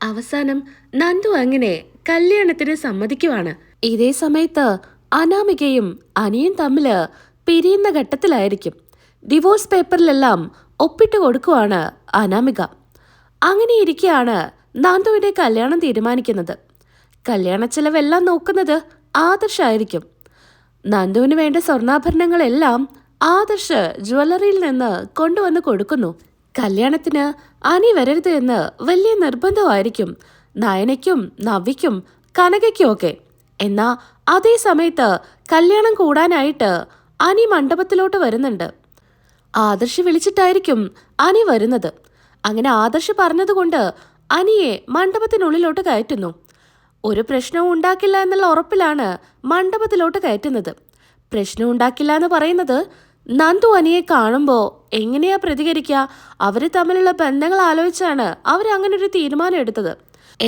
അവസാനം നന്ദു അങ്ങനെ കല്യാണത്തിന് സമ്മതിക്കുവാണ്. ഇതേ സമയത്ത് അനാമികയും അനിയും തമ്മില് പിരിയുന്ന ഘട്ടത്തിലായിരിക്കും. ഡിവോഴ്സ് പേപ്പറിലെല്ലാം ഒപ്പിട്ട് കൊടുക്കുവാണ് അനാമിക. അങ്ങനെ ഇരിക്കെയാണ് നന്ദുവിന്റെ കല്യാണം തീരുമാനിക്കുന്നത്. കല്യാണ ചെലവെല്ലാം നോക്കുന്നത് ആദർശായിരിക്കും. നന്ദുവിന് വേണ്ട സ്വർണ്ണാഭരണങ്ങളെല്ലാം ആദർശ് ജ്വല്ലറിയിൽ നിന്ന് കൊണ്ടുവന്ന് കൊടുക്കുന്നു. കല്യാണത്തിന് അനി വരരുത് എന്ന് വലിയ നിർബന്ധമായിരിക്കും നയനയ്ക്കും നവ്യയ്ക്കും കനകയ്ക്കും ഒക്കെ. എന്നാ അതേ സമയത്ത് കല്യാണം കൂടാനായിട്ട് അനി മണ്ഡപത്തിലോട്ട് വരുന്നുണ്ട്. ആദർശ് വിളിച്ചിട്ടായിരിക്കും അനി വരുന്നത്. അങ്ങനെ ആദർശ് പറഞ്ഞതുകൊണ്ട് അനിയെ മണ്ഡപത്തിനുള്ളിലോട്ട് കയറ്റുന്നു. ഒരു പ്രശ്നവും ഉണ്ടാക്കില്ല എന്നുള്ള ഉറപ്പിലാണ് മണ്ഡപത്തിലോട്ട് കയറ്റുന്നത്. പ്രശ്നം ഉണ്ടാക്കില്ല എന്ന് പറയുന്നത് നന്ദു അനിയെ കാണുമ്പോൾ എങ്ങനെയാ പ്രതികരിക്കുക, അവർ തമ്മിലുള്ള ബന്ധങ്ങൾ ആലോചിച്ചാണ് അവർ അങ്ങനെ ഒരു തീരുമാനം എടുത്തത്.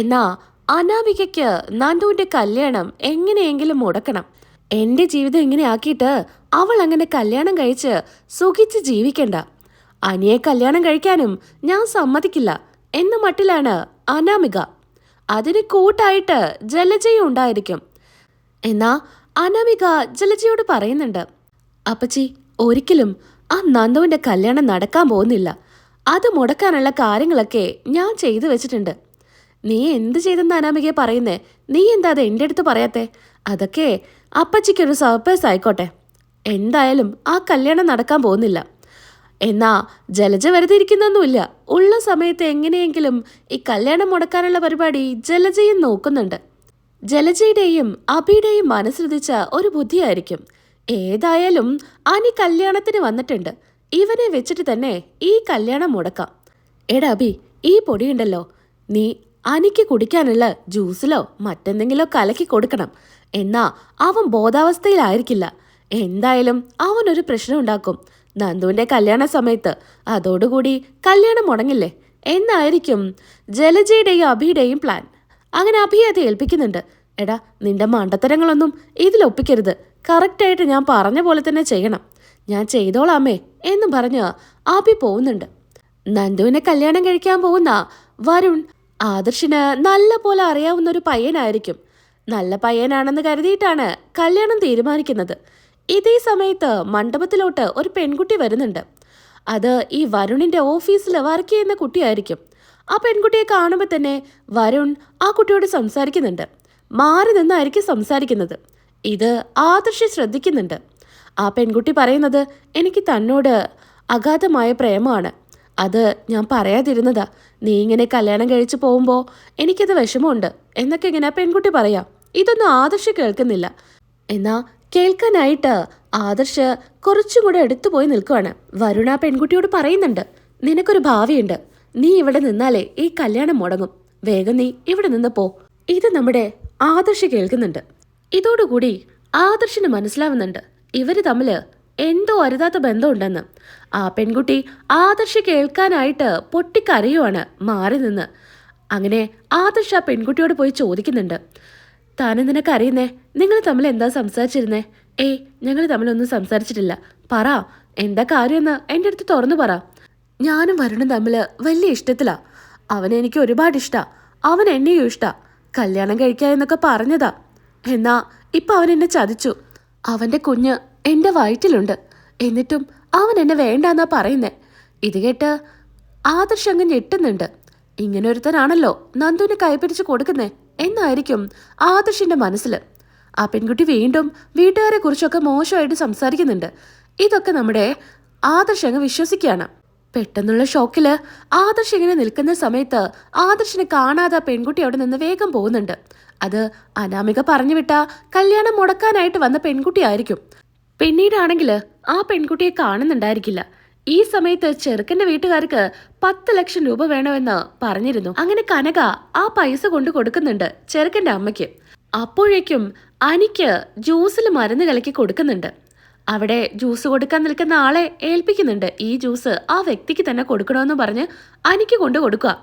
എന്നാ അനാമികയ്ക്ക് നന്ദുവിന്റെ കല്യാണം എങ്ങനെയെങ്കിലും മുടക്കണം. എന്റെ ജീവിതം ഇങ്ങനെ ആക്കിയിട്ട് അവൾ അങ്ങനെ കല്യാണം കഴിച്ച് സുഖിച്ച് ജീവിക്കണ്ട. അനിയെ കല്യാണം കഴിക്കാനും ഞാൻ സമ്മതിക്കില്ല എന്ന മട്ടിലാണ് അനാമിക. അതിന് കൂട്ടായിട്ട് ജലജയും ഉണ്ടായിരിക്കും. എന്നാ അനാമിക ജലജയോട് പറയുന്നുണ്ട്, അപ്പച്ചി ഒരിക്കലും ആ നന്ദുവിന്റെ കല്യാണം നടക്കാൻ പോകുന്നില്ല. അത് മുടക്കാനുള്ള കാര്യങ്ങളൊക്കെ ഞാൻ ചെയ്തു വെച്ചിട്ടുണ്ട്. നീ എന്ത് ചെയ്തെന്ന് അനാമികയെ പറയുന്നേ? നീ എന്താ അത് എൻ്റെ അടുത്ത് പറയാത്തെ? അതൊക്കെ അപ്പച്ചിക്കൊരു സർപ്രൈസ് ആയിക്കോട്ടെ. എന്തായാലും ആ കല്യാണം നടക്കാൻ പോകുന്നില്ല. എന്നാ ജലജ വെറുതെ ഇരിക്കുന്നൊന്നുമില്ല. ഉള്ള സമയത്ത് എങ്ങനെയെങ്കിലും ഈ കല്യാണം മുടക്കാനുള്ള പരിപാടി ജലജയും നോക്കുന്നുണ്ട്. ജലജയുടെയും അഭിയുടെയും മനസ്സിലുദിച്ച ഒരു ബുദ്ധിയായിരിക്കും. ഏതായാലും അനി കല്യാണത്തിന് വന്നിട്ടുണ്ട്. ഇവനെ വെച്ചിട്ട് തന്നെ ഈ കല്യാണം മുടക്കാം. എടാ അഭി, ഈ പൊടിയുണ്ടല്ലോ, നീ അനിക്ക് കുടിക്കാനുള്ള ജ്യൂസിലോ മറ്റെന്തെങ്കിലോ കലക്കി കൊടുക്കണം. എന്നാ അവൻ ബോധാവസ്ഥയിലായിരിക്കില്ല. എന്തായാലും അവനൊരു പ്രശ്നം ഉണ്ടാക്കും നന്ദുവിന്റെ കല്യാണ സമയത്ത്. അതോടുകൂടി കല്യാണം മുടങ്ങില്ലേ എന്നായിരിക്കും ജലജയുടെയും അഭിയുടെയും പ്ലാൻ. അങ്ങനെ അഭി അത് ഏൽപ്പിക്കുന്നുണ്ട്. എടാ, നിന്റെ മണ്ടത്തരങ്ങളൊന്നും ഇതിലൊപ്പിക്കരുത്. കറക്റ്റായിട്ട് ഞാൻ പറഞ്ഞ പോലെ തന്നെ ചെയ്യണം. ഞാൻ ചെയ്തോളാമേ എന്നും പറഞ്ഞ് അഭി പോകുന്നുണ്ട്. നന്ദുവിനെ കല്യാണം കഴിക്കാൻ പോകുന്ന വരുൺ ആദർശിന് നല്ല പോലെ അറിയാവുന്ന ഒരു പയ്യനായിരിക്കും. നല്ല പയ്യനാണെന്ന് കരുതിയിട്ടാണ് കല്യാണം തീരുമാനിക്കുന്നത്. ഇതേ സമയത്ത് മണ്ഡപത്തിലോട്ട് ഒരു പെൺകുട്ടി വരുന്നുണ്ട്. അത് ഈ വരുണിന്റെ ഓഫീസിൽ വർക്ക് ചെയ്യുന്ന കുട്ടിയായിരിക്കും. ആ പെൺകുട്ടിയെ കാണുമ്പോൾ തന്നെ വരുൺ ആ കുട്ടിയോട് സംസാരിക്കുന്നുണ്ട്. മാറി നിന്നായിരിക്കും സംസാരിക്കുന്നത്. ഇത് ആദർശ് ശ്രദ്ധിക്കുന്നുണ്ട്. ആ പെൺകുട്ടി പറയുന്നത്, എനിക്ക് തന്നോട് അഗാധമായ പ്രേമമാണ്. അത് ഞാൻ പറയാതിരുന്നതാ. നീ ഇങ്ങനെ കല്യാണം കഴിച്ചു പോകുമ്പോൾ എനിക്കത് വിഷമമുണ്ട് എന്നൊക്കെ ഇങ്ങനെ പെൺകുട്ടി പറയാം. ഇതൊന്നും ആദർശ് കേൾക്കുന്നില്ല. എന്നാ കേൾക്കാനായിട്ട് ആദർശ് കുറച്ചും കൂടെ എടുത്തു പോയി നിൽക്കുവാണ്. വരുൺ ആ പെൺകുട്ടിയോട് പറയുന്നുണ്ട്, നിനക്കൊരു ഭാവിയുണ്ട്. നീ ഇവിടെ നിന്നാലേ ഈ കല്യാണം മുടങ്ങും. വേഗം നീ ഇവിടെ നിന്ന് പോ. ഇത് നമ്മുടെ ആദർശ് കേൾക്കുന്നുണ്ട്. ഇതോടുകൂടി ആദർശിന് മനസ്സിലാവുന്നുണ്ട് ഇവര് തമ്മില് എന്തോ അരുതാത്ത ബന്ധമുണ്ടെന്ന്. ആ പെൺകുട്ടി ആദർശ് കേൾക്കാനായിട്ട് പൊട്ടിക്കരയുവാണ് മാറി നിന്ന്. അങ്ങനെ ആദർശ് ആ പെൺകുട്ടിയോട് പോയി ചോദിക്കുന്നുണ്ട്, താനെന്തിനാ കരയുന്നേ? നിങ്ങൾ തമ്മിൽ എന്താ സംസാരിച്ചിരുന്നേ? ഏയ്, ഞങ്ങൾ തമ്മിലൊന്നും സംസാരിച്ചിട്ടില്ല. പറ, എന്താ കാര്യമെന്ന് എൻ്റെ അടുത്ത് തുറന്നു പറ. ഞാനും വരുണും തമ്മിൽ വലിയ ഇഷ്ടത്തിലാ. അവനെനിക്ക് ഒരുപാട് ഇഷ്ടാ. അവൻ എന്നെയും ഇഷ്ടാ. കല്യാണം കഴിക്കുക എന്നൊക്കെ പറഞ്ഞതാ. എന്നാ ഇപ്പം അവൻ എന്നെ ചതിച്ചു. അവൻ്റെ കുഞ്ഞ് എൻ്റെ വയറ്റിലുണ്ട്. എന്നിട്ടും അവൻ എന്നെ വേണ്ടാന്നാ പറയുന്നേ. ഇത് കേട്ട് ആദർശ് അങ്ങ് ഞെട്ടുന്നുണ്ട്. ഇങ്ങനെ ഒരുത്തനാണല്ലോ നന്ദുവിനെ കൈപിടിച്ച് കൊടുക്കുന്നേ എന്നായിരിക്കും ആദർശിന്റെ മനസ്സിൽ. ആ പെൺകുട്ടി വീണ്ടും വീട്ടുകാരെ കുറിച്ചൊക്കെ മോശമായിട്ട് സംസാരിക്കുന്നുണ്ട്. ഇതൊക്കെ നമ്മുടെ ആദർശ് അങ്ങ് വിശ്വസിക്കുകയാണ്. പെട്ടെന്നുള്ള ഷോക്കില് ആദർശ് ഇങ്ങനെ നിൽക്കുന്ന സമയത്ത് ആദർശിനെ കാണാതെ പെൺകുട്ടി അവിടെ നിന്ന് വേഗം പോകുന്നുണ്ട്. അത് അനാമിക പറഞ്ഞു വിട്ട കല്യാണം മുടക്കാനായിട്ട് വന്ന പെൺകുട്ടിയായിരിക്കും. പിന്നീടാണെങ്കിൽ ആ പെൺകുട്ടിയെ കാണുന്നുണ്ടായിരിക്കില്ല. ഈ സമയത്ത് ചെറുക്കന്റെ വീട്ടുകാർക്ക് 10 ലക്ഷം രൂപ വേണമെന്ന് പറഞ്ഞിരുന്നു. അങ്ങനെ കനക ആ പൈസ കൊണ്ട് കൊടുക്കുന്നുണ്ട് ചെറുക്കന്റെ അമ്മയ്ക്ക്. അപ്പോഴേക്കും അനിക്ക് ജ്യൂസിൽ മരുന്ന് കലക്കി കൊടുക്കുന്നുണ്ട്. അവിടെ ജ്യൂസ് കൊടുക്കാൻ നിൽക്കുന്ന ആളെ ഏൽപ്പിക്കുന്നുണ്ട്. ഈ ജ്യൂസ് ആ വ്യക്തിക്ക് തന്നെ കൊടുക്കണമെന്ന് പറഞ്ഞ് അനിക്ക് കൊണ്ട് കൊടുക്കുക.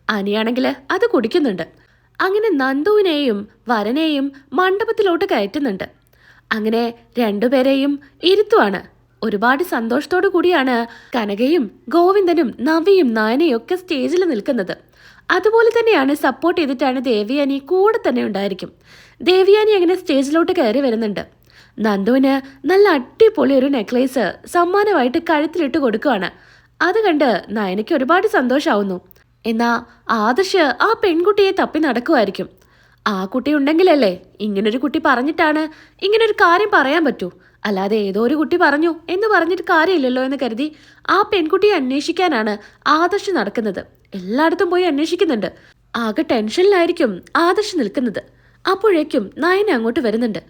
അനിയാണെങ്കിൽ അത് കുടിക്കുന്നുണ്ട്. അങ്ങനെ നന്ദുവിനെയും വരനെയും മണ്ഡപത്തിലോട്ട് കയറ്റുന്നുണ്ട്. അങ്ങനെ രണ്ടുപേരെയും ഇരുത്തുവാണ്. ഒരുപാട് സന്തോഷത്തോടു കൂടിയാണ് കനകയും ഗോവിന്ദനും നവിയും നയനയും ഒക്കെ സ്റ്റേജിൽ നിൽക്കുന്നത്. അതുപോലെ തന്നെയാണ് സപ്പോർട്ട് ചെയ്തിട്ടാണ് ദേവയാനി കൂടെ തന്നെ ഉണ്ടായിരിക്കും. ദേവയാനി അങ്ങനെ സ്റ്റേജിലോട്ട് കയറി വരുന്നുണ്ട്. നന്ദുവിന് നല്ല അടിപൊളി ഒരു നെക്ലേസ് സമ്മാനമായിട്ട് കഴുത്തിലിട്ട് കൊടുക്കുകയാണ്. അത് കണ്ട് നയനയ്ക്ക് ഒരുപാട് സന്തോഷമാവുന്നു. എന്നാ ആദർശ് ആ പെൺകുട്ടിയെ തപ്പി നടക്കുമായിരിക്കും. ആ കുട്ടി ഉണ്ടെങ്കിലല്ലേ ഇങ്ങനൊരു കുട്ടി പറഞ്ഞിട്ടാണ് ഇങ്ങനൊരു കാര്യം പറയാൻ പറ്റൂ. അല്ലാതെ ഏതോ ഒരു കുട്ടി പറഞ്ഞു എന്ന് പറഞ്ഞിട്ട് കാര്യമില്ലല്ലോ എന്ന് കരുതി ആ പെൺകുട്ടിയെ അന്വേഷിക്കാനാണ് ആദർശ് നടക്കുന്നത്. എല്ലായിടത്തും പോയി അന്വേഷിക്കുന്നുണ്ട്. ആകെ ടെൻഷനിലായിരിക്കും ആദർശ് നിൽക്കുന്നത്. അപ്പോഴേക്കും നയന അങ്ങോട്ട് വരുന്നുണ്ട്.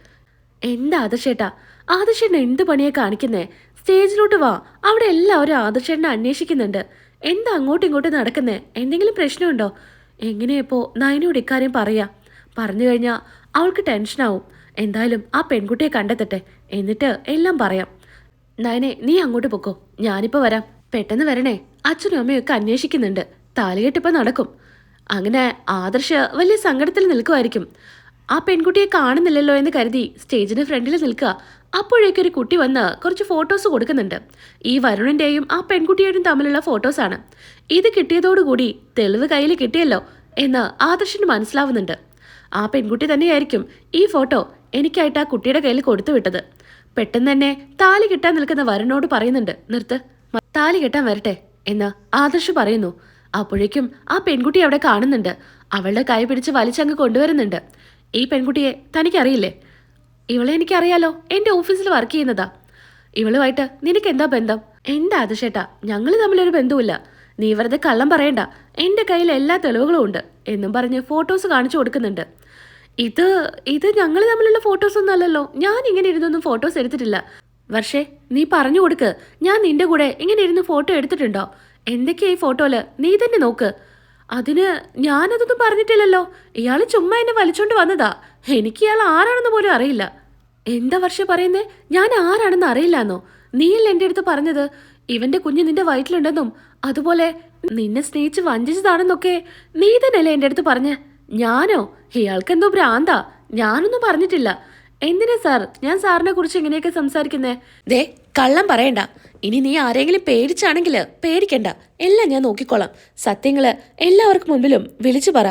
എന്താ ആദർശേട്ടാ, ആദർശേട്ടൻ എന്ത് പണിയെ കാണിക്കുന്നേ? സ്റ്റേജിലോട്ട് വാ, അവിടെ എല്ലാവരും ആദർശേട്ടനെ അന്വേഷിക്കുന്നുണ്ട്. എന്താ അങ്ങോട്ടും ഇങ്ങോട്ടും നടക്കുന്നേ? എന്തെങ്കിലും പ്രശ്നമുണ്ടോ? എങ്ങനെയപ്പോ നയനോട് ഇക്കാര്യം പറയാ? പറഞ്ഞു കഴിഞ്ഞാൽ അവൾക്ക് ടെൻഷനാവും. എന്തായാലും ആ പെൺകുട്ടിയെ കണ്ടെത്തട്ടെ, എന്നിട്ട് എല്ലാം പറയാം. നയനെ, നീ അങ്ങോട്ട് പൊക്കോ, ഞാനിപ്പോൾ വരാം. പെട്ടെന്ന് വരണേ, അച്ഛനും അമ്മയൊക്കെ അന്വേഷിക്കുന്നുണ്ട്. താലികെട്ടിപ്പോൾ നടക്കും. അങ്ങനെ ആദർശ് വലിയ സങ്കടത്തിൽ നിൽക്കുമായിരിക്കും. ആ പെൺകുട്ടിയെ കാണുന്നില്ലല്ലോ എന്ന് കരുതി സ്റ്റേജിന് ഫ്രണ്ടിൽ നിൽക്കുക. അപ്പോഴേക്കൊരു കുട്ടി വന്ന് കുറച്ച് ഫോട്ടോസ് കൊടുക്കുന്നുണ്ട്. ഈ വരുണിൻ്റെയും ആ പെൺകുട്ടിയുടെയും തമ്മിലുള്ള ഫോട്ടോസാണ്. ഇത് കിട്ടിയതോടുകൂടി തെളിവ് കയ്യിൽ കിട്ടിയല്ലോ എന്ന് ആദർശിന് മനസ്സിലാവുന്നുണ്ട്. ആ പെൺകുട്ടി തന്നെയായിരിക്കും ഈ ഫോട്ടോ എനിക്കായിട്ട് ആ കുട്ടിയുടെ കയ്യിൽ കൊടുത്തു വിട്ടത്. പെട്ടെന്ന് തന്നെ താലി കെട്ടാൻ നിൽക്കുന്ന വരുണോട് പറയുന്നുണ്ട്, നിർത്ത്, താലി കെട്ടാൻ വരട്ടെ എന്ന് ആദർശ് പറയുന്നു. അപ്പോഴേക്കും ആ പെൺകുട്ടി അവിടെ കാണുന്നുണ്ട്. അവളുടെ കൈ പിടിച്ച് വലിച്ചങ്ങ് കൊണ്ടുവരുന്നുണ്ട്. ഈ പെൺകുട്ടിയെ തനിക്കറിയില്ലേ? ഇവളെ എനിക്കറിയാലോ, എൻ്റെ ഓഫീസിൽ വർക്ക് ചെയ്യുന്നതാ. ഇവളുമായിട്ട് നിനക്ക് എന്താ ബന്ധം? എന്താ ആദർശേട്ടാ, ഞങ്ങൾ തമ്മിലൊരു ബന്ധവുമില്ല. നീ വെറുതെ കള്ളം പറയണ്ട, എൻ്റെ കയ്യിൽ എല്ലാ തെളിവുകളും ഉണ്ട് എന്നും പറഞ്ഞ് ഫോട്ടോസ് കാണിച്ചു കൊടുക്കുന്നുണ്ട്. ഇത് ഞങ്ങൾ തമ്മിലുള്ള ഫോട്ടോസ് ഒന്നും അല്ലല്ലോ. ഞാൻ ഇങ്ങനെ ഇരുന്നൊന്നും ഫോട്ടോസ് എടുത്തിട്ടില്ല. വർഷേ, നീ പറഞ്ഞു കൊടുക്ക്, ഞാൻ നിന്റെ കൂടെ ഇങ്ങനെ ഇരുന്ന് ഫോട്ടോ എടുത്തിട്ടുണ്ടോ? എന്തൊക്കെയാ ഈ ഫോട്ടോയില്? നീ തന്നെ നോക്ക്. അതിന് ഞാനതൊന്നും പറഞ്ഞിട്ടില്ലല്ലോ. ഇയാൾ ചുമ്മാ എന്നെ വലിച്ചോണ്ട് വന്നതാ. എനിക്ക് ഇയാൾ ആരാണെന്ന് പോലും അറിയില്ല. എന്താ വർഷ പറയുന്നേ? ഞാൻ ആരാണെന്ന് അറിയില്ലാന്നോ? നീയല്ലേ എൻ്റെ അടുത്ത് പറഞ്ഞത് ഇവന്റെ കുഞ്ഞ് നിന്റെ വയറ്റിലുണ്ടെന്നും അതുപോലെ നിന്നെ സ്നേഹിച്ച് വഞ്ചിച്ചതാണെന്നൊക്കെ? നീ തന്നെയല്ലേ എൻ്റെ അടുത്ത് പറഞ്ഞ? ഞാനോ? ഇയാൾക്കെന്തോ ഭ്രാന്താ. ഞാനൊന്നും പറഞ്ഞിട്ടില്ല. എന്തിനാ സാർ ഞാൻ സാറിനെ കുറിച്ച് ഇങ്ങനെയൊക്കെ സംസാരിക്കുന്നേ? ദേ, കള്ളം പറയണ്ട. ഇനി നീ ആരെങ്കിലും പേടിച്ചാണെങ്കിൽ പേടിക്കണ്ട, എല്ലാം ഞാൻ നോക്കിക്കോളാം. സത്യങ്ങള് എല്ലാവർക്കും മുൻപിലും വിളിച്ചു പറ.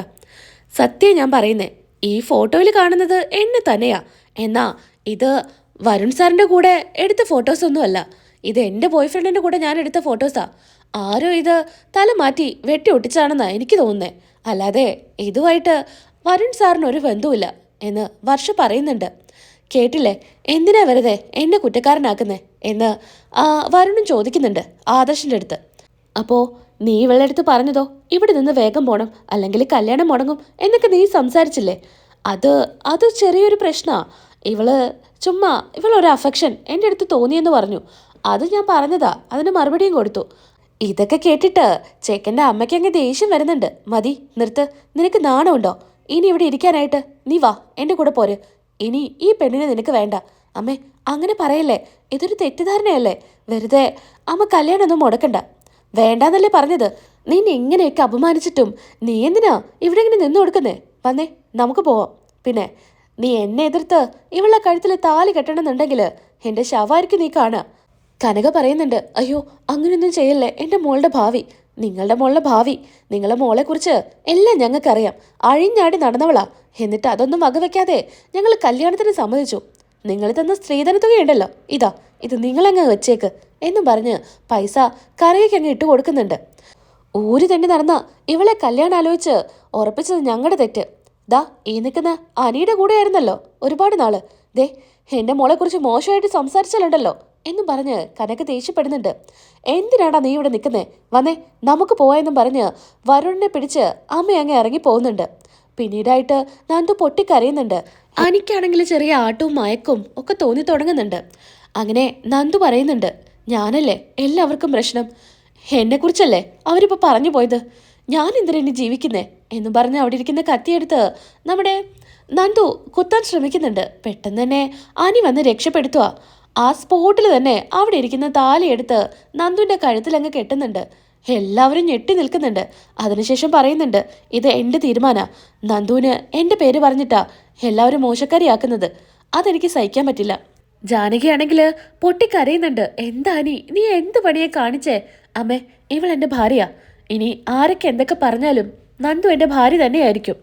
സത്യം ഞാൻ പറയുന്നേ. ഈ ഫോട്ടോയിൽ കാണുന്നത് എന്നെ തന്നെയാ. എന്നാ ഇത് വരുൺ സാറിന്റെ കൂടെ എടുത്ത ഫോട്ടോസ് ഒന്നുമല്ല. ഇത് എൻ്റെ ബോയ് ഫ്രണ്ടിന്റെ കൂടെ ഞാൻ എടുത്ത ഫോട്ടോസാ. ആരോ ഇത് തല മാറ്റി വെട്ടി ഒട്ടിച്ചാണെന്നാ എനിക്ക് തോന്നുന്നേ. അല്ലാതെ ഇതുമായിട്ട് വരുൺ സാറിന് ഒരു ബന്ധവുമില്ല എന്ന് വർഷ പറയുന്നുണ്ട്. കേട്ടില്ലേ, എന്തിനാ വെറുതെ എന്നെ കുറ്റക്കാരനാക്കുന്നേ എന്ന് വരുണും ചോദിക്കുന്നുണ്ട് ആദർശിൻ്റെ അടുത്ത്. അപ്പോൾ നീ ഇവളുടെ അടുത്ത് പറഞ്ഞതോ ഇവിടെ നിന്ന് വേഗം പോകണം, അല്ലെങ്കിൽ കല്യാണം മുടങ്ങും എന്നൊക്കെ നീ സംസാരിച്ചില്ലേ? അത് ചെറിയൊരു പ്രശ്നമാണ്. ഇവളൊരു അഫെക്ഷൻ എൻ്റെ അടുത്ത് തോന്നിയെന്ന് പറഞ്ഞു. അത് ഞാൻ പറഞ്ഞതാ, അതിന് മറുപടിയും കൊടുത്തു. ഇതൊക്കെ കേട്ടിട്ട് ചെക്കൻ്റെ അമ്മയ്ക്ക് അങ്ങ് ദേഷ്യം വരുന്നുണ്ട്. മതി, നിർത്ത്. നിനക്ക് നാണമുണ്ടോ ഇനി ഇവിടെ ഇരിക്കാനായിട്ട്? നീ വാ, എൻ്റെ കൂടെ പോര്. ഇനി ഈ പെണ്ണിനെ നിനക്ക് വേണ്ട. അമ്മേ, അങ്ങനെ പറയല്ലേ, ഇതൊരു തെറ്റിദ്ധാരണയല്ലേ. വെറുതെ അമ്മ കല്യാണമൊന്നും മുടക്കണ്ട. വേണ്ടാന്നല്ലേ പറഞ്ഞത്. നിന്നെ ഇങ്ങനെയൊക്കെ അപമാനിച്ചിട്ടും നീ എന്തിനാ ഇവിടെ ഇങ്ങനെ നിന്നു കൊടുക്കുന്നേ? വന്നേ, നമുക്ക് പോവാം. പിന്നെ നീ എന്നെ എതിർത്ത് ഇവളുടെ കഴുത്തിൽ താലി കെട്ടണമെന്നുണ്ടെങ്കിൽ എൻ്റെ ശവമായിരിക്കും നീ കാണുക. കനക പറയുന്നുണ്ട്, അയ്യോ അങ്ങനെയൊന്നും ചെയ്യല്ലേ, എൻ്റെ മോളുടെ ഭാവി, നിങ്ങളുടെ മോളുടെ ഭാവി, നിങ്ങളുടെ മോളെക്കുറിച്ച് എല്ലാം ഞങ്ങൾക്കറിയാം. അഴിഞ്ഞാടി നടന്നവളാ. എന്നിട്ട് അതൊന്നും വകവെക്കാതെ ഞങ്ങൾ കല്യാണത്തിന് സമ്മതിച്ചു. നിങ്ങൾ തന്ന സ്ത്രീധനത്തുകയുണ്ടല്ലോ, ഇത് നിങ്ങളങ്ങ് വെച്ചേക്ക് എന്നും പറഞ്ഞ് പൈസ കരയ്ക്കങ്ങ് ഇട്ട് കൊടുക്കുന്നുണ്ട്. ഊര് തന്നെ നടന്ന ഇവളെ കല്യാണം ആലോചിച്ച് ഉറപ്പിച്ചത് ഞങ്ങളുടെ തെറ്റ്. ഈ നിൽക്കുന്ന അനിയുടെ കൂടെ ആയിരുന്നല്ലോ ഒരുപാട് നാള്. ദേ, എൻ്റെ മോളെക്കുറിച്ച് മോശമായിട്ട് സംസാരിച്ചാലുണ്ടല്ലോ എന്നും പറഞ്ഞ് കനക ദേഷ്യപ്പെടുന്നുണ്ട്. എന്തിനാടാ നീ ഇവിടെ നിൽക്കുന്നേ? വന്നേ, നമുക്ക് പോവായെന്നും പറഞ്ഞ് വരുണിനെ പിടിച്ച് അമ്മ അങ്ങ് ഇറങ്ങി പോകുന്നുണ്ട്. പിന്നീടായിട്ട് നന്ദു പൊട്ടിക്കരയുന്നുണ്ട്. അനിക്കാണെങ്കിൽ ചെറിയ ആട്ടവും മയക്കും ഒക്കെ തോന്നി തുടങ്ങുന്നുണ്ട്. അങ്ങനെ നന്ദു പറയുന്നുണ്ട്, ഞാനല്ലേ എല്ലാവർക്കും പ്രശ്നം, എന്നെക്കുറിച്ചല്ലേ അവരിപ്പോൾ പറഞ്ഞു പോയത്, ഞാൻ എന്തിനാ ഇനി ജീവിക്കുന്നേ എന്നും പറഞ്ഞ് അവിടെ ഇരിക്കുന്ന കത്തിയെടുത്ത് നമ്മുടെ നന്ദു കുത്താൻ ശ്രമിക്കുന്നുണ്ട്. പെട്ടെന്ന് തന്നെ അനി വന്ന് രക്ഷപ്പെടുത്തുക. ആ സ്പോട്ടിൽ തന്നെ അവിടെ ഇരിക്കുന്ന താലിയെടുത്ത് നന്ദുവിൻ്റെ കഴുത്തിലങ്ങ് കെട്ടുന്നുണ്ട്. എല്ലാവരും ഞെട്ടി നിൽക്കുന്നുണ്ട്. അതിനുശേഷം പറയുന്നുണ്ട്, ഇത് എൻ്റെ തീരുമാനമാണ്. നന്ദുവിന് എൻ്റെ പേര് പറഞ്ഞിട്ടാ എല്ലാവരും മോശക്കാരിയാക്കുന്നത്. അതെനിക്ക് സഹിക്കാൻ പറ്റില്ല. ജാനകിയാണെങ്കിൽ പൊട്ടിക്കരയുന്നുണ്ട്. എന്താ നീ എന്ത് പണിയെ കാണിച്ചേ? അമ്മേ, ഇവൾ എൻ്റെ ഭാര്യയാ. ഇനി ആരൊക്കെ എന്തൊക്കെ പറഞ്ഞാലും നന്ദു എൻ്റെ ഭാര്യ തന്നെയായിരിക്കും.